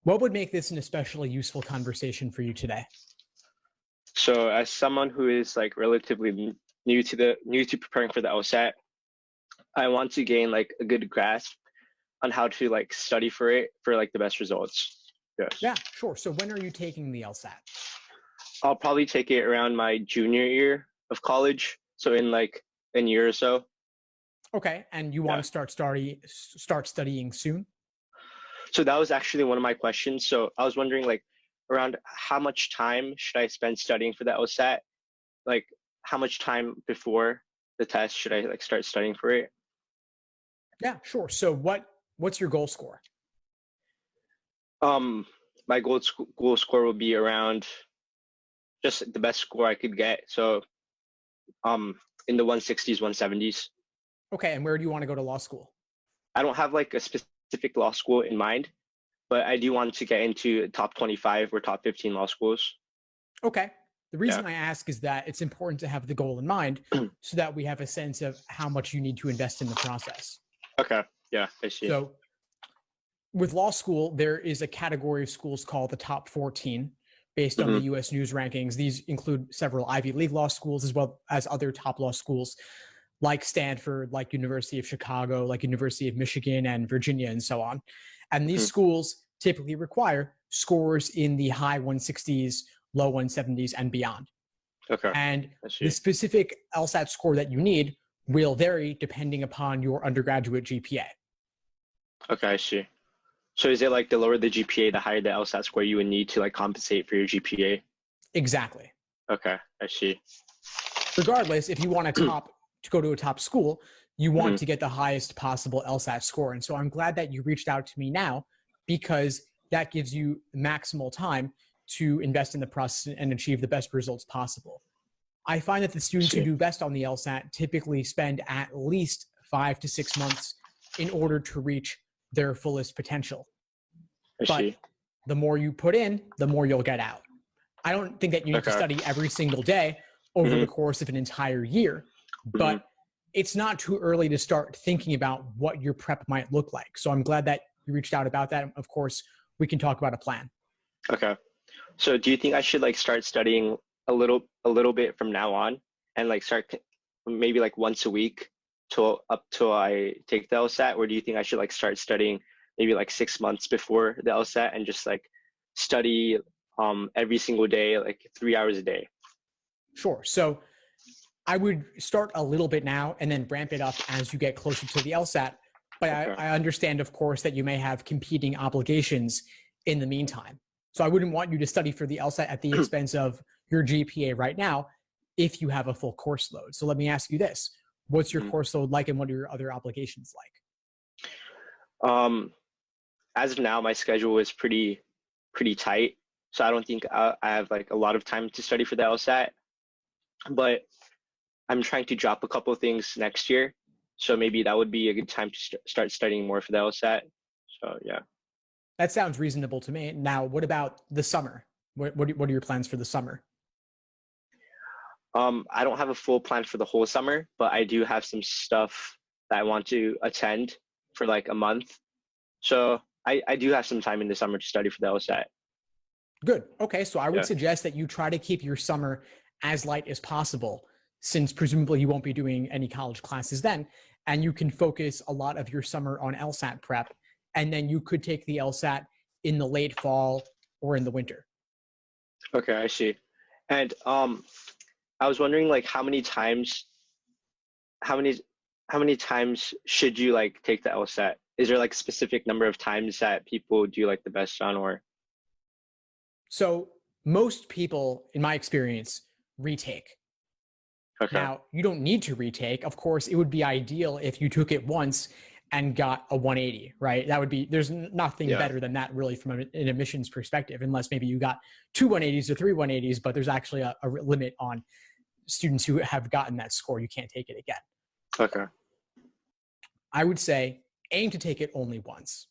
What would make this an especially useful conversation for you today? So as someone who is like relatively new to preparing for the LSAT, I want to gain like a good grasp on how to like study for it for like the best results. Yes. Yeah, sure. So when are you taking the LSAT? I'll probably take it around my junior year of college. So in like a year or so. Okay, and you want to start studying soon? So that was actually one of my questions. So I was wondering like around how much time should I spend studying for the LSAT? Like how much time before the test should I like start studying for it? Yeah, sure. So what's your goal score? My goal score will be around just the best score I could get. So in the 160s, 170s. Okay, and where do you want to go to law school? I don't have like a specific law school in mind, but I do want to get into top 25 or top 15 law schools. Okay. The reason I ask is that it's important to have the goal in mind so that we have a sense of how much you need to invest in the process. Okay. Yeah, I see. So with law school, there is a category of schools called the top 14 based on the US News rankings. These include several Ivy League law schools as well as other top law schools like Stanford, like University of Chicago, like University of Michigan and Virginia and so on. And these schools typically require scores in the high 160s, low 170s and beyond. Okay. And the specific LSAT score that you need will vary depending upon your undergraduate GPA. Okay, I see. So is it like the lower the GPA, the higher the LSAT score you would need to like compensate for your GPA? Exactly. Okay, I see. Regardless, if you want to go to a top school, you want to get the highest possible LSAT score. And so I'm glad that you reached out to me now because that gives you maximal time to invest in the process and achieve the best results possible. I find that the students who do best on the LSAT typically spend at least 5 to 6 months in order to reach their fullest potential. But the more you put in, the more you'll get out. I don't think that you need to study every single day over the course of an entire year, but it's not too early to start thinking about what your prep might look like. So I'm glad that you reached out about that. Of course, we can talk about a plan. Okay. So do you think I should like start studying a little bit from now on and like start maybe like once a week till I take the LSAT, or do you think I should like start studying maybe like 6 months before the LSAT and just like study every single day, like 3 hours a day? Sure. So I would start a little bit now and then ramp it up as you get closer to the LSAT. But I understand, of course, that you may have competing obligations in the meantime. So I wouldn't want you to study for the LSAT at the expense of your GPA right now if you have a full course load. So let me ask you this. What's your course load like and what are your other obligations like? As of now, my schedule is pretty tight. So I don't think I have like a lot of time to study for the LSAT, but I'm trying to drop a couple of things next year. So maybe that would be a good time to start studying more for the LSAT. So yeah. That sounds reasonable to me. Now, what about the summer? What are your plans for the summer? I don't have a full plan for the whole summer, but I do have some stuff that I want to attend for like a month. So I do have some time in the summer to study for the LSAT. Good. Okay. So I would suggest that you try to keep your summer as light as possible, since presumably you won't be doing any college classes then, and you can focus a lot of your summer on LSAT prep, and then you could take the LSAT in the late fall or in the winter. Okay, I see. And I was wondering like how many times should you like take the LSAT? Is there like a specific number of times that people do like the best on, or? So most people, in my experience, retake. Okay. Now, you don't need to retake. Of course, it would be ideal if you took it once and got a 180, right? That would be, there's nothing better than that really from an admissions perspective, unless maybe you got 2 180s or 3 180s, but there's actually a limit on students who have gotten that score. You can't take it again. Okay. I would say aim to take it only once.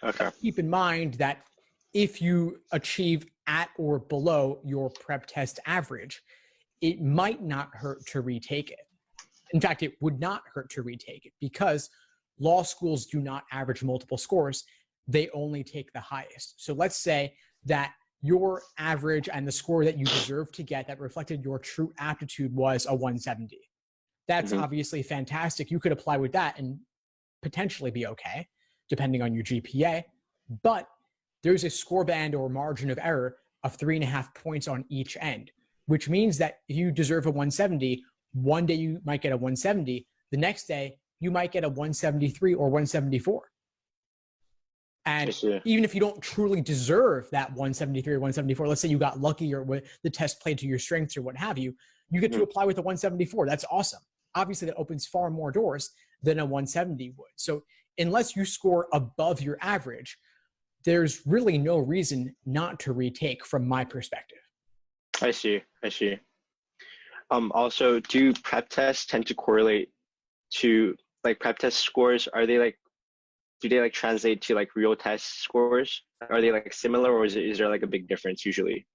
Okay. Keep in mind that if you achieve at or below your prep test average, it might not hurt to retake it. In fact, it would not hurt to retake it because law schools do not average multiple scores. They only take the highest. So let's say that your average and the score that you deserve to get that reflected your true aptitude was a 170. That's obviously fantastic. You could apply with that and potentially be okay, depending on your GPA. But there's a score band or margin of error of 3.5 points on each end, which means that if you deserve a 170, one day you might get a 170. The next day, you might get a 173 or 174. And even if you don't truly deserve that 173 or 174, let's say you got lucky or the test played to your strengths or what have you, you get to apply with a 174. That's awesome. Obviously, that opens far more doors than a 170 would. So unless you score above your average, there's really no reason not to retake from my perspective. I see. Also, do prep tests tend to correlate to like prep test scores? Do they like translate to like real test scores? Are they like similar, or is there like a big difference usually?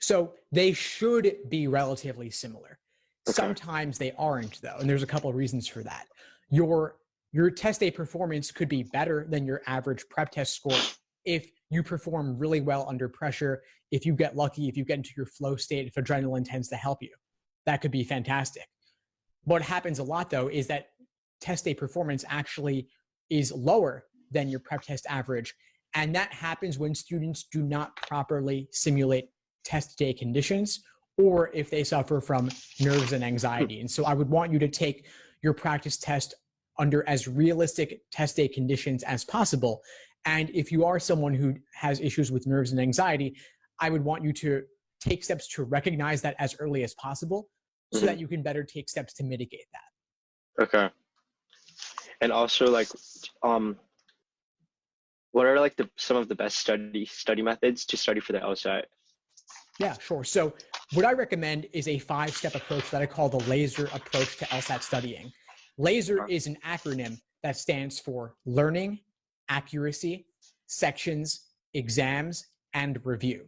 So they should be relatively similar. Okay. Sometimes they aren't though, and there's a couple of reasons for that. Your test day performance could be better than your average prep test score if you perform really well under pressure, if you get lucky, if you get into your flow state, if adrenaline tends to help you. That could be fantastic. What happens a lot though is that test day performance actually is lower than your prep test average. And that happens when students do not properly simulate test day conditions, or if they suffer from nerves and anxiety. And so I would want you to take your practice test under as realistic test day conditions as possible. And if you are someone who has issues with nerves and anxiety, I would want you to take steps to recognize that as early as possible so that you can better take steps to mitigate that. Okay. And also, like, what are like some of the best study methods to study for the LSAT? Yeah, sure. So what I recommend is a 5-step approach that I call the LASER approach to LSAT studying. LASER is an acronym that stands for learning, accuracy, sections, exams, and review.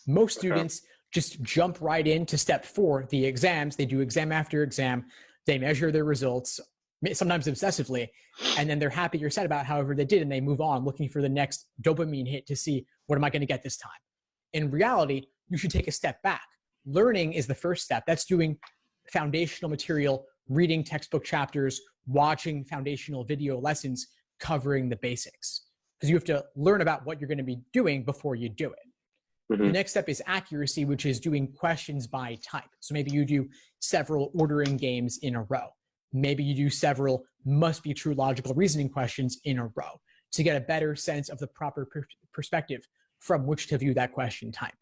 Most students just jump right into step 4, the exams. They do exam after exam. They measure their results, sometimes obsessively, and then they're happy or sad about however they did, and they move on looking for the next dopamine hit to see, what am I going to get this time? In reality, you should take a step back. Learning is the first step. That's doing foundational material, reading textbook chapters, watching foundational video lessons, covering the basics. Because you have to learn about what you're going to be doing before you do it. The next step is accuracy, which is doing questions by type. So maybe you do several ordering games in a row. Maybe you do several must be true logical reasoning questions in a row to get a better sense of the proper perspective from which to view that question type.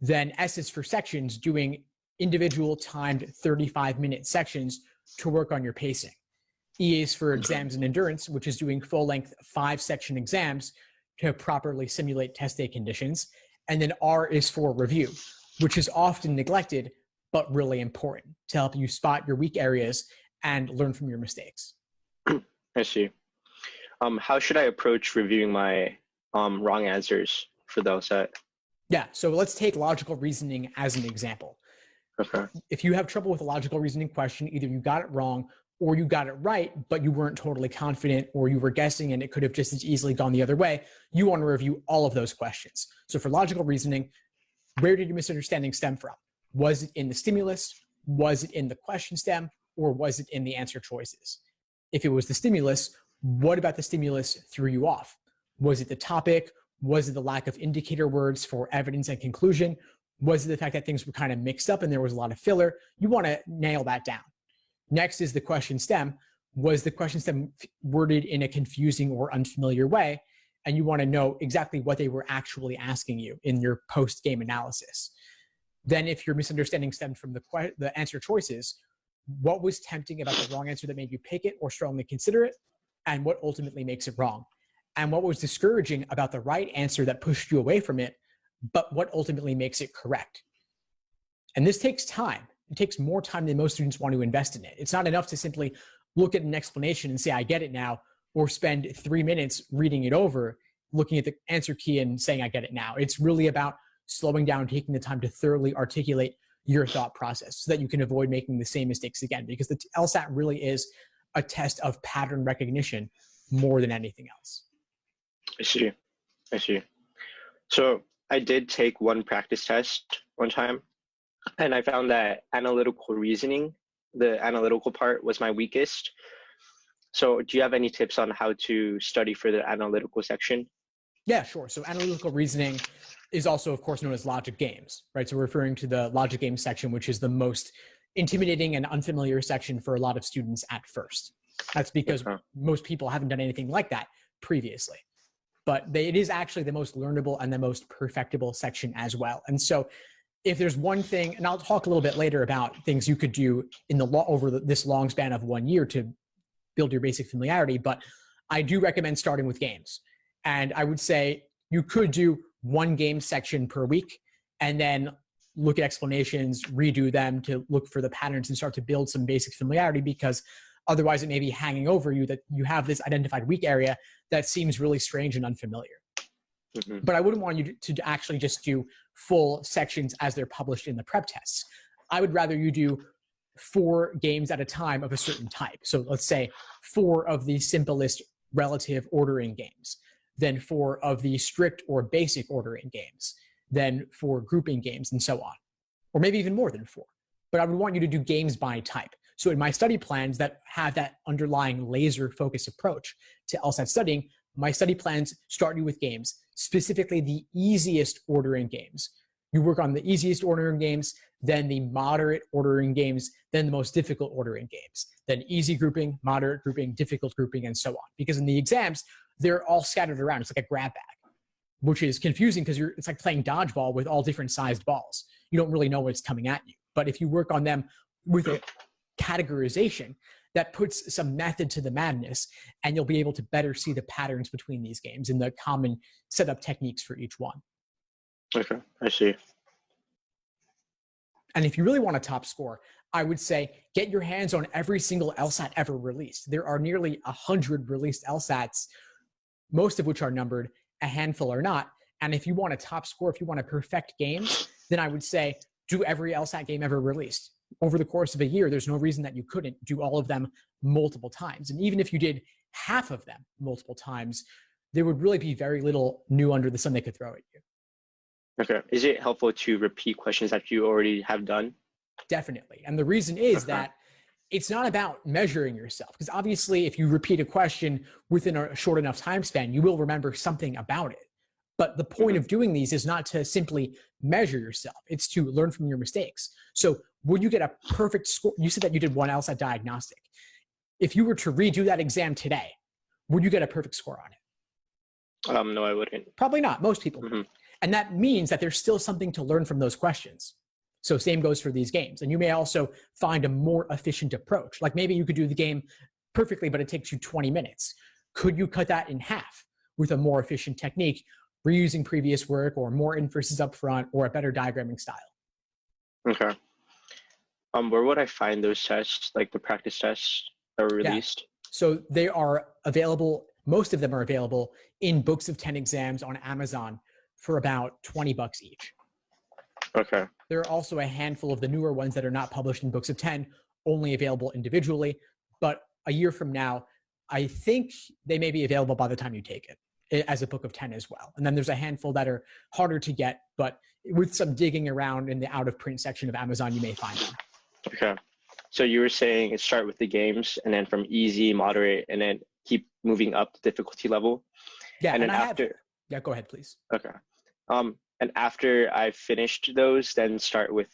Then S is for sections, doing individual timed 35-minute sections to work on your pacing. E is for exams and endurance, which is doing full-length 5-section exams to properly simulate test day conditions. And then R is for review, which is often neglected, but really important to help you spot your weak areas and learn from your mistakes. I see. How should I approach reviewing my wrong answers for the LSAT? Yeah, so let's take logical reasoning as an example. Okay. If you have trouble with a logical reasoning question, either you got it wrong or you got it right, but you weren't totally confident, or you were guessing and it could have just as easily gone the other way, you want to review all of those questions. So for logical reasoning, where did your misunderstanding stem from? Was it in the stimulus? Was it in the question stem? Or was it in the answer choices? If it was the stimulus, what about the stimulus threw you off? Was it the topic? Was it the lack of indicator words for evidence and conclusion? Was it the fact that things were kind of mixed up and there was a lot of filler? You want to nail that down. Next is the question stem. Was the question stem worded in a confusing or unfamiliar way? And you want to know exactly what they were actually asking you in your post-game analysis. Then if your misunderstanding stemmed from the answer choices, what was tempting about the wrong answer that made you pick it or strongly consider it? And what ultimately makes it wrong? And what was discouraging about the right answer that pushed you away from it, but what ultimately makes it correct? And this takes time. It takes more time than most students want to invest in it. It's not enough to simply look at an explanation and say, I get it now, or spend 3 minutes reading it over, looking at the answer key and saying, I get it now. It's really about slowing down, taking the time to thoroughly articulate your thought process so that you can avoid making the same mistakes again, because the LSAT really is a test of pattern recognition more than anything else. I see. I see. So I did take one practice test one time, and I found that analytical reasoning, the analytical part, was my weakest. So do you have any tips on how to study for the analytical section? Yeah, sure. So analytical reasoning is also, of course, known as logic games, right? So we're referring to the logic game section, which is the most intimidating and unfamiliar section for a lot of students at first. That's because most people haven't done anything like that previously. But it is actually the most learnable and the most perfectible section as well. And so if there's one thing, and I'll talk a little bit later about things you could do in the over this long span of 1 year to build your basic familiarity, but I do recommend starting with games. And I would say you could do one game section per week and then look at explanations, redo them to look for the patterns and start to build some basic familiarity, because otherwise it may be hanging over you that you have this identified weak area that seems really strange and unfamiliar. Mm-hmm. But I wouldn't want you to actually just do full sections as they're published in the prep tests. I would rather you do 4 games at a time of a certain type. So let's say 4 of the simplest relative ordering games, then 4 of the strict or basic ordering games, then 4 grouping games, and so on. Or maybe even more than 4. But I would want you to do games by type. So in my study plans that have that underlying laser focus approach to LSAT studying, my study plans start you with games, specifically the easiest ordering games. You work on the easiest ordering games, then the moderate ordering games, then the most difficult ordering games, then easy grouping, moderate grouping, difficult grouping, and so on. Because in the exams, they're all scattered around. It's like a grab bag, which is confusing because it's like playing dodgeball with all different sized balls. You don't really know what's coming at you. But if you work on them with a categorization, that puts some method to the madness, and you'll be able to better see the patterns between these games and the common setup techniques for each one. Okay, I see. And if you really want a top score, I would say get your hands on every single LSAT ever released. There are nearly 100 released LSATs, most of which are numbered, a handful are not. And if you want a top score, if you want to perfect games, then I would say do every LSAT game ever released. Over the course of a year, there's no reason that you couldn't do all of them multiple times. And even if you did half of them multiple times, there would really be very little new under the sun they could throw at you. Okay. Is it helpful to repeat questions that you already have done? Definitely. And the reason is that it's not about measuring yourself, because obviously if you repeat a question within a short enough time span, you will remember something about it. But the point of doing these is not to simply measure yourself. It's to learn from your mistakes. So would you get a perfect score? You said that you did one LSAT diagnostic. If you were to redo that exam today, would you get a perfect score on it? No, I wouldn't. Probably not. Most people would. And that means that there's still something to learn from those questions. So same goes for these games. And you may also find a more efficient approach. Like maybe you could do the game perfectly, but it takes you 20 minutes. Could you cut that in half with a more efficient technique, reusing previous work or more inferences up front or a better diagramming style? Okay. Where would I find those tests, like the practice tests that were released? Yeah. So they are available, most of them are available in Books of 10 exams on Amazon for about $20 each. Okay. There are also a handful of the newer ones that are not published in Books of 10, only available individually. But a year from now, I think they may be available by the time you take it as a Book of 10 as well. And then there's a handful that are harder to get, but with some digging around in the out of print section of Amazon, you may find them. Okay. So you were saying start with the games and then from easy, moderate, and then keep moving up the difficulty level. Yeah. And then after. Yeah, go ahead, please. Okay. And after I've finished those, then start with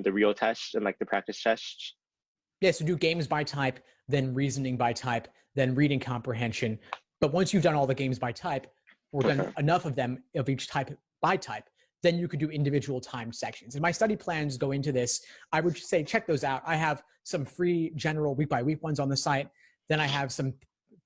the real tests and like the practice tests. Yeah, so do games by type, then reasoning by type, then reading comprehension. But once you've done all the games by type, or done enough of them of each type by type, then you could do individual timed sections. And my study plans go into this. I would say check those out. I have some free general week by week ones on the site. Then I have some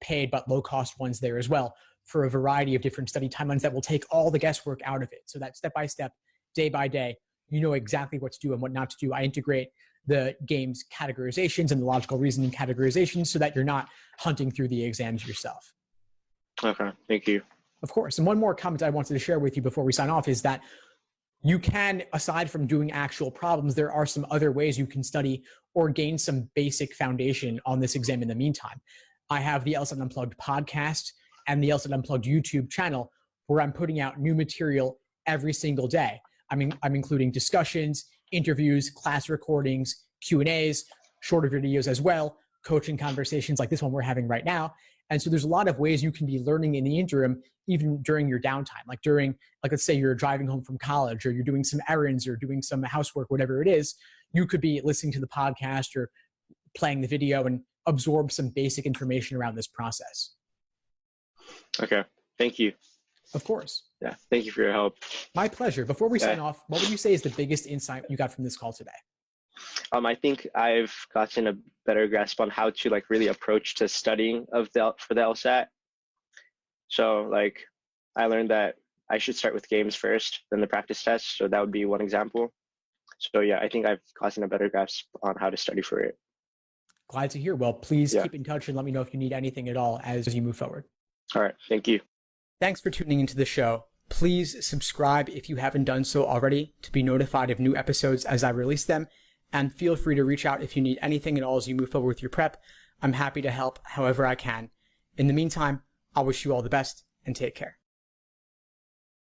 paid but low cost ones there as well for a variety of different study timelines that will take all the guesswork out of it. So that step by step, day by day, you know exactly what to do and what not to do. I integrate the game's categorizations and the logical reasoning categorizations so that you're not hunting through the exams yourself. Okay, thank you. Of course. And one more comment I wanted to share with you before we sign off is that you can, aside from doing actual problems, there are some other ways you can study or gain some basic foundation on this exam in the meantime. I have the LSAT Unplugged podcast and the LSAT Unplugged YouTube channel where I'm putting out new material every single day. I'm including discussions, interviews, class recordings, Q&As, shorter videos as well, coaching conversations like this one we're having right now. And so there's a lot of ways you can be learning in the interim, even during your downtime, like let's say you're driving home from college or you're doing some errands or doing some housework, whatever it is, you could be listening to the podcast or playing the video and absorb some basic information around this process. Okay. Thank you. Of course. Yeah. Thank you for your help. My pleasure. Before we sign off, what would you say is the biggest insight you got from this call today? I think I've gotten a better grasp on how to like really approach to studying for the LSAT. So like I learned that I should start with games first, then the practice test. So that would be one example. So yeah, I think I've gotten a better grasp on how to study for it. Glad to hear. Well, please keep in touch and let me know if you need anything at all as you move forward. All right. Thank you. Thanks for tuning into the show. Please subscribe if you haven't done so already to be notified of new episodes as I release them. And feel free to reach out if you need anything at all as you move forward with your prep. I'm happy to help however I can. In the meantime, I'll wish you all the best and take care.